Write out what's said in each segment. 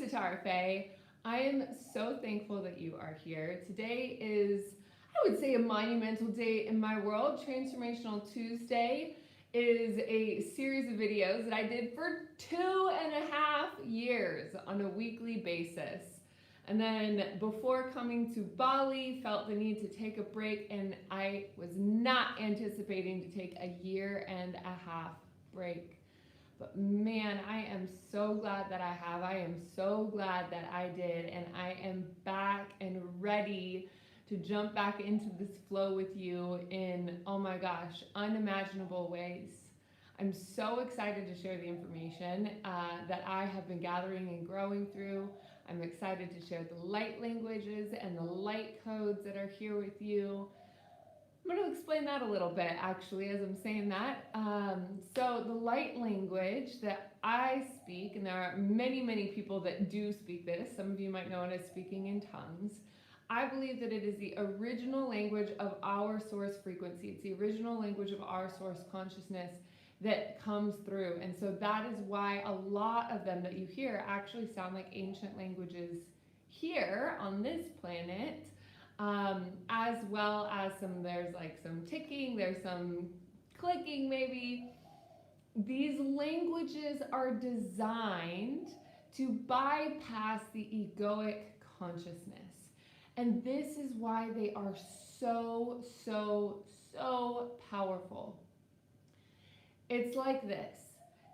Sitara Faye. I am so thankful that you are here. Today is, I would say, a monumental day in my world. Transformational Tuesday is a series of videos that I did for 2.5 years on a weekly basis. And then before coming to Bali, felt the need to take a break, and I was not anticipating to take a 1.5 year break. But man, I am so glad that I have. I am so glad that I did, and I am back and ready to jump back into this flow with you in, oh my gosh, unimaginable ways. I'm so excited to share the information that I have been gathering and growing through. I'm excited to share the light languages and the light codes that are here with you. I'm going to explain that a little bit, actually, as I'm saying that. So the light language that I speak, and there are many, many people that do speak this. Some of you might know it as speaking in tongues. I believe that it is the original language of our source frequency. It's the original language of our source consciousness that comes through. And so that is why a lot of them that you hear actually sound like ancient languages here on this planet. As well as there's like some ticking, there's some clicking maybe. These languages are designed to bypass the egoic consciousness. And this is why they are so, so, so powerful. It's like this.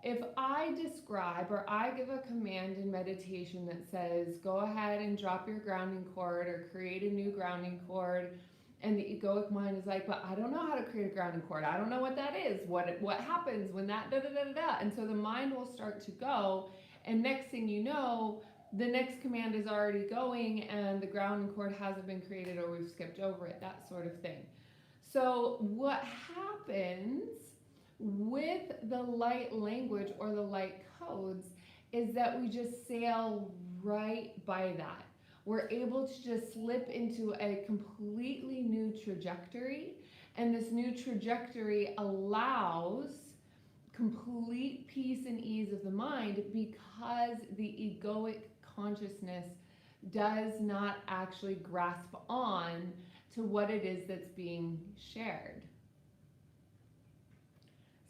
If I describe or I give a command in meditation that says, go ahead and drop your grounding cord or create a new grounding cord, and the egoic mind is like, but I don't know how to create a grounding cord. I don't know what that is. What happens when that da-da-da-da-da? And so the mind will start to go, and next thing you know, the next command is already going and the grounding cord hasn't been created or we've skipped over it, that sort of thing. So what happens with the light language or the light codes is that we just sail right by that. We're able to just slip into a completely new trajectory, and this new trajectory allows complete peace and ease of the mind because the egoic consciousness does not actually grasp on to what it is that's being shared.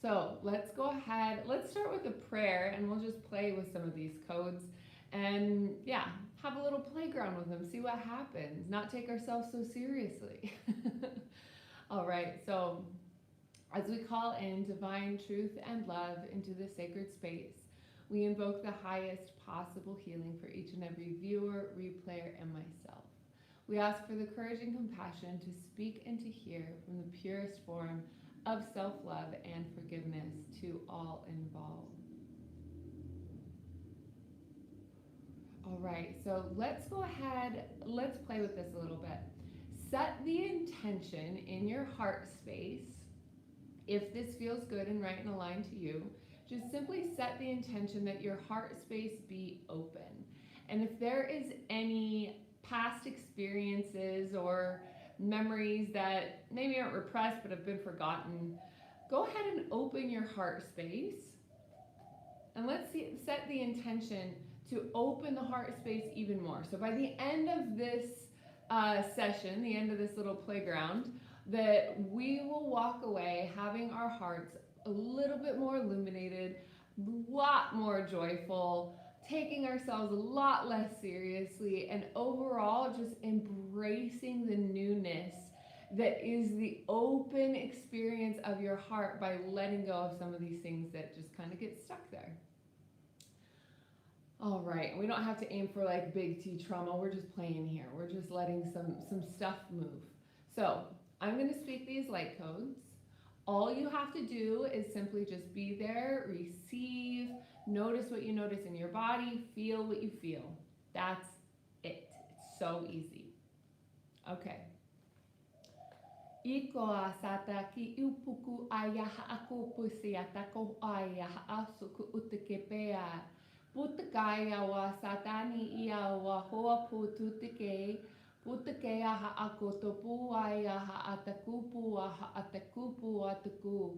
So let's go ahead, let's start with a prayer, and we'll just play with some of these codes and yeah, have a little playground with them, see what happens, not take ourselves so seriously. All right, so as we call in divine truth and love into the sacred space, we invoke the highest possible healing for each and every viewer, replayer, and myself. We ask for the courage and compassion to speak and to hear from the purest form of self-love and forgiveness to all involved. All right, so let's go ahead, let's play with this a little bit. Set the intention in your heart space. If this feels good and right and aligned to you, just simply set the intention that your heart space be open. And if there is any past experiences or memories that maybe aren't repressed but have been forgotten, go ahead and open your heart space, and let's set the intention to open the heart space even more. So by the end of this session, the end of this little playground, that we will walk away having our hearts a little bit more illuminated, a lot more joyful, taking ourselves a lot less seriously, and overall just embracing the newness that is the open experience of your heart by letting go of some of these things that just kind of get stuck there. All right, we don't have to aim for like big T trauma. We're just playing here. We're just letting some stuff move. So I'm going to speak these light codes. All you have to do is simply just be there, receive, notice what you notice in your body, feel what you feel. That's it. It's so easy. Okay. Iko asata ki upuku ayaha aku pusi atako ayaha asuku utekepea. Putakaya wa satani ia wa hoa pututike. Putakea ha ako topu ayaha atakupu aha atakupu ataku.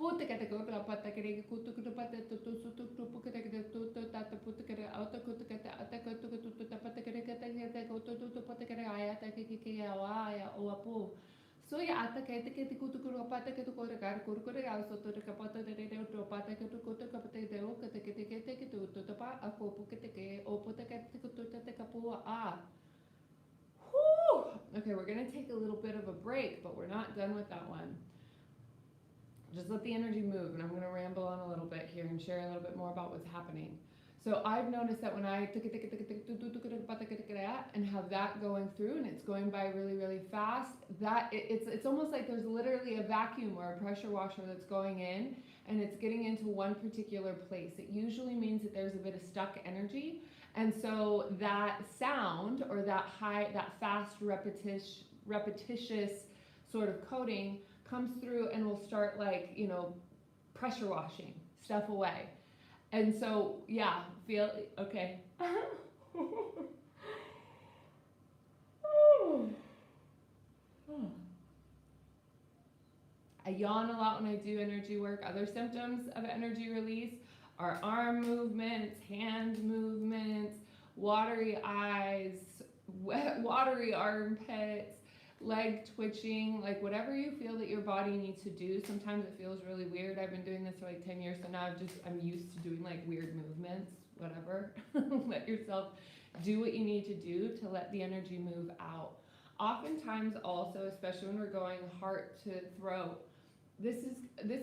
Puta que te coca la pata que kutu kutu pata tu tu su tu tu puka te tu tu tata puta que auto kutu que ata kutu kutu tu pata que te kutu tu pata que aya ta que ya o apu so ya ata que te kutu kutu pata que tu kutu kar kutu kutu ya so tu que pata de tu pata que tu kutu que pata de o que tu pa a popu que o puta que te kutu te kapu a. Okay, we're gonna take a little bit of a break, but we're not done with that one. Just let the energy move, and I'm going to ramble on a little bit here and share a little bit more about what's happening. So I've noticed that when I and have that going through and it's going by really, really fast, that it's almost like there's literally a vacuum or a pressure washer that's going in and it's getting into one particular place. It usually means that there's a bit of stuck energy. And so that sound or that fast, repetitious sort of coding comes through and will start like, pressure washing stuff away. And so, yeah, feel, okay. I yawn a lot when I do energy work. Other symptoms of energy release are arm movements, hand movements, watery eyes, watery armpits, leg twitching, like whatever you feel that your body needs to do. Sometimes it feels really weird. I've been doing this for like 10 years, so now I'm used to doing like weird movements, whatever. Let yourself do what you need to do to let the energy move out. Oftentimes also, especially when we're going heart to throat, this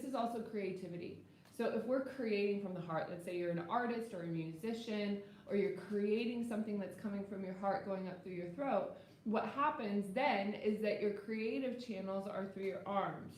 is also creativity. So if we're creating from the heart, let's say you're an artist or a musician, or you're creating something that's coming from your heart going up through your throat, what happens then is that your creative channels are through your arms.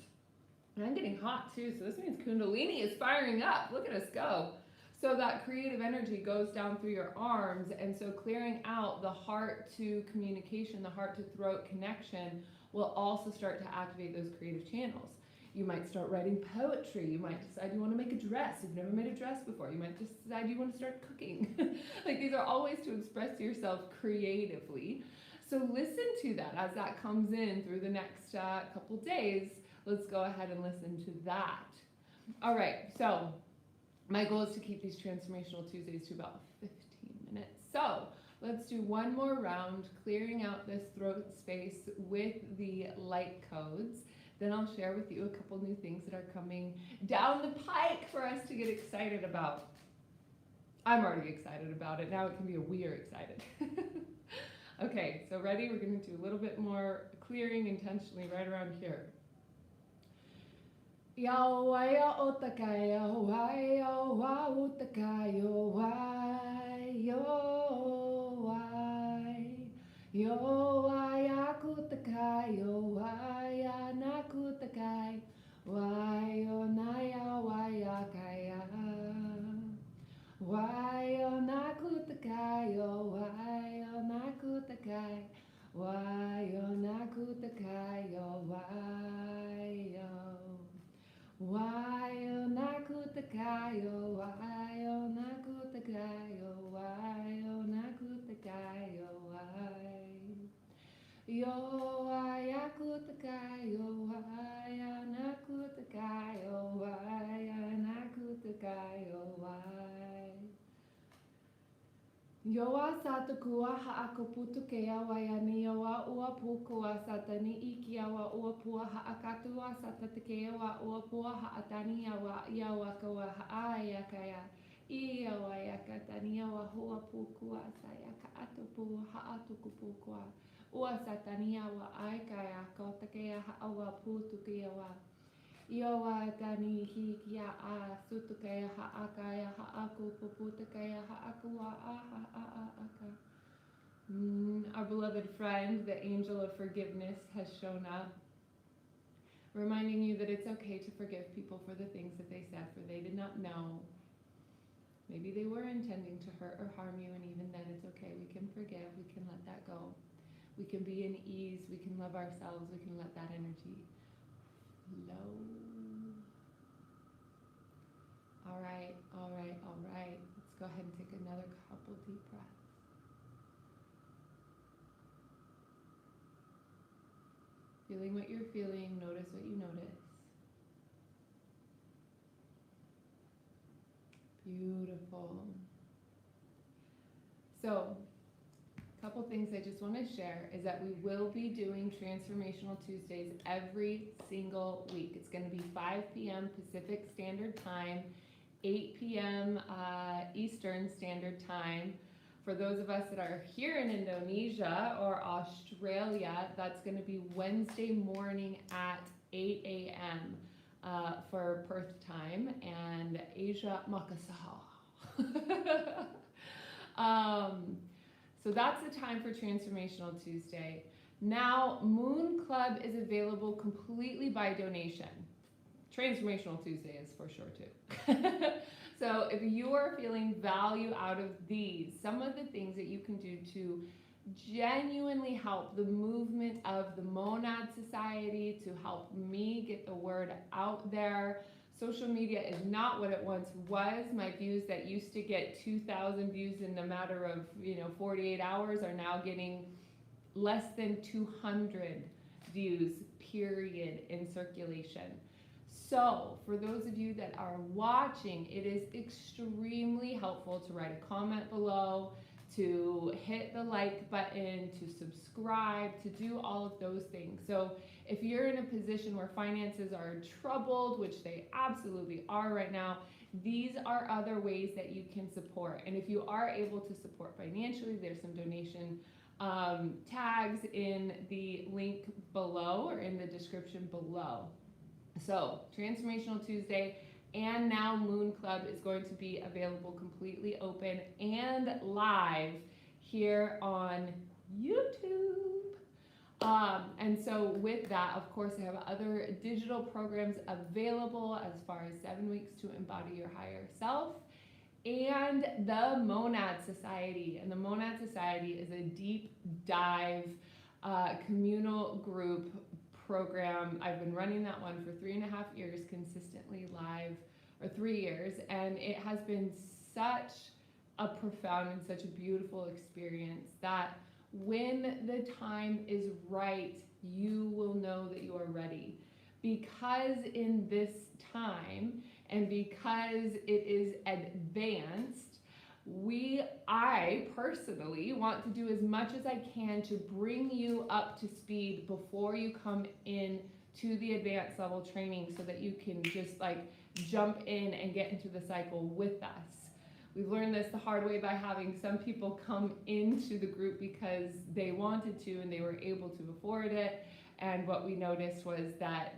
And I'm getting hot too, so this means Kundalini is firing up. Look at us go. So that creative energy goes down through your arms, and so clearing out the heart to communication, the heart to throat connection will also start to activate those creative channels. You might start writing poetry. You might decide you want to make a dress. You've never made a dress before. You might just decide you want to start cooking. Like, these are all ways to express yourself creatively. So listen to that as that comes in through the next couple days. Let's go ahead and listen to that. All right, so my goal is to keep these Transformational Tuesdays to about 15 minutes. So let's do one more round, clearing out this throat space with the light codes. Then I'll share with you a couple new things that are coming down the pike for us to get excited about. I'm already excited about it. Now it can be a we're excited. Okay, so ready? We're going to do a little bit more clearing intentionally right around here. Yawaya otakaya waya wa utakaya wai yo wai yo waya kutakai waya nakutakai wai yo naya waya kaya wai yo nakutakai wai yo nakutakai wai yo nakutakai wai yo Wayo nakutakayo, wayo nakutakayo, wayo nakutakayo, wai. Yo waya kutakayo, waya nakutakayo, waya nakutakayo, wai. Yoa satukua haakuputu kea wayani yoa ua pukua satani ikia wa ua pua haakatua satatekea wa ua pua haatani yawa yawa kawa haaya kaya ia wa yakatani yawa hua pukua sayaka atupu haatukupukua ua satani yawa aikaya kotakea haawa putu kia wa Yoa tani hikia a sutukaya haakaya haaku puputakaya haakua aka. Our beloved friend, the angel of forgiveness, has shown up, reminding you that it's okay to forgive people for the things that they said, for they did not know. Maybe they were intending to hurt or harm you, and even then it's okay. We can forgive, we can let that go. We can be in ease, we can love ourselves, we can let that energy flow. All right. Let's go ahead and take another couple deep breaths. Feeling what you're feeling, notice what you notice. Beautiful. So, a couple things I just want to share is that we will be doing Transformational Tuesdays every single week. It's going to be 5 p.m. Pacific Standard Time, 8 p.m. Eastern Standard Time. For those of us that are here in Indonesia or Australia, that's going to be Wednesday morning at 8 a.m. For Perth time, and Asia Makasaha. So that's the time for Transformational Tuesday. Now, Moon Club is available completely by donation. Transformational Tuesday is for sure too. So if you are feeling value out of these, some of the things that you can do to genuinely help the movement of the Monad Society, to help me get the word out there. Social media is not what it once was. My views that used to get 2,000 views in a matter of 48 hours are now getting less than 200 views, period, in circulation. So, for those of you that are watching, it is extremely helpful to write a comment below, to hit the like button, to subscribe, to do all of those things. So, if you're in a position where finances are troubled, which they absolutely are right now, these are other ways that you can support. And if you are able to support financially, there's some donation tags in the link below or in the description below. So, Transformational Tuesday and now Moon Club is going to be available completely open and live here on YouTube. And so with that, of course, I have other digital programs available as far as 7 weeks to embody your higher self and the Monad Society. And the Monad Society is a deep dive communal group program. I've been running that one for 3.5 years consistently live, or 3 years, and it has been such a profound and such a beautiful experience that when the time is right, you will know that you are ready. Because in this time, and because it is advanced, I personally want to do as much as I can to bring you up to speed before you come in to the advanced level training so that you can just like jump in and get into the cycle with us. We've learned this the hard way by having some people come into the group because they wanted to and they were able to afford it. And what we noticed was that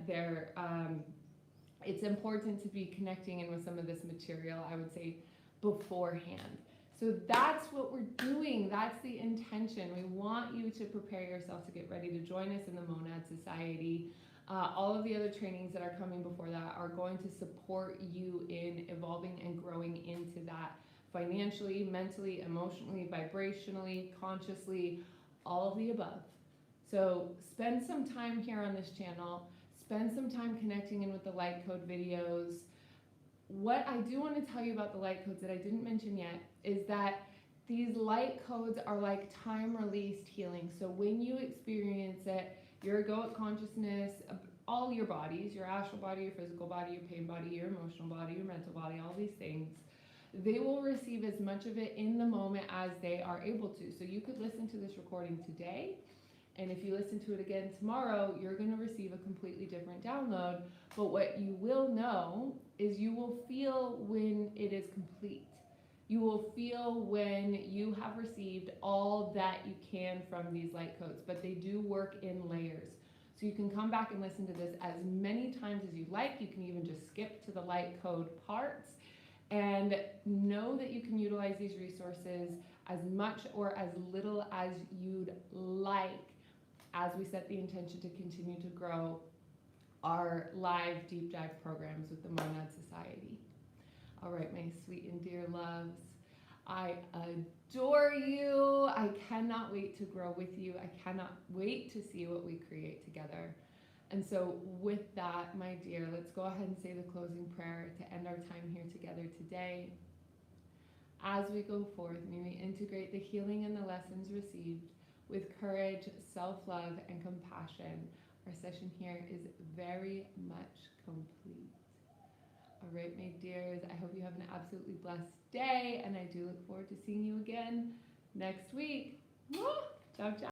it's important to be connecting in with some of this material, I would say, beforehand. So that's what we're doing. That's the intention. We want you to prepare yourself to get ready to join us in the Monad Society. All of the other trainings that are coming before that are going to support you in evolving and growing into that financially, mentally, emotionally, vibrationally, consciously, all of the above. So spend some time here on this channel. Spend some time connecting in with the light code videos. What I do want to tell you about the light codes that I didn't mention yet is that these light codes are like time-released healing. So when you experience it, your egoic consciousness, all your bodies, your astral body, your physical body, your pain body, your emotional body, your mental body, all these things, they will receive as much of it in the moment as they are able to. So you could listen to this recording today, and if you listen to it again tomorrow, you're going to receive a completely different download. But what you will know is you will feel when it is complete. You will feel when you have received all that you can from these light codes, but they do work in layers. So you can come back and listen to this as many times as you like. You can even just skip to the light code parts and know that you can utilize these resources as much or as little as you'd like as we set the intention to continue to grow our live deep dive programs with the Monad Society. All right, my sweet and dear loves, I adore you. I cannot wait to grow with you. I cannot wait to see what we create together. And so with that, my dear, let's go ahead and say the closing prayer to end our time here together today. As we go forth, may we integrate the healing and the lessons received with courage, self-love, and compassion. Our session here is very much complete. All right, my dears, I hope you have an absolutely blessed day, and I do look forward to seeing you again next week. Ciao, ciao.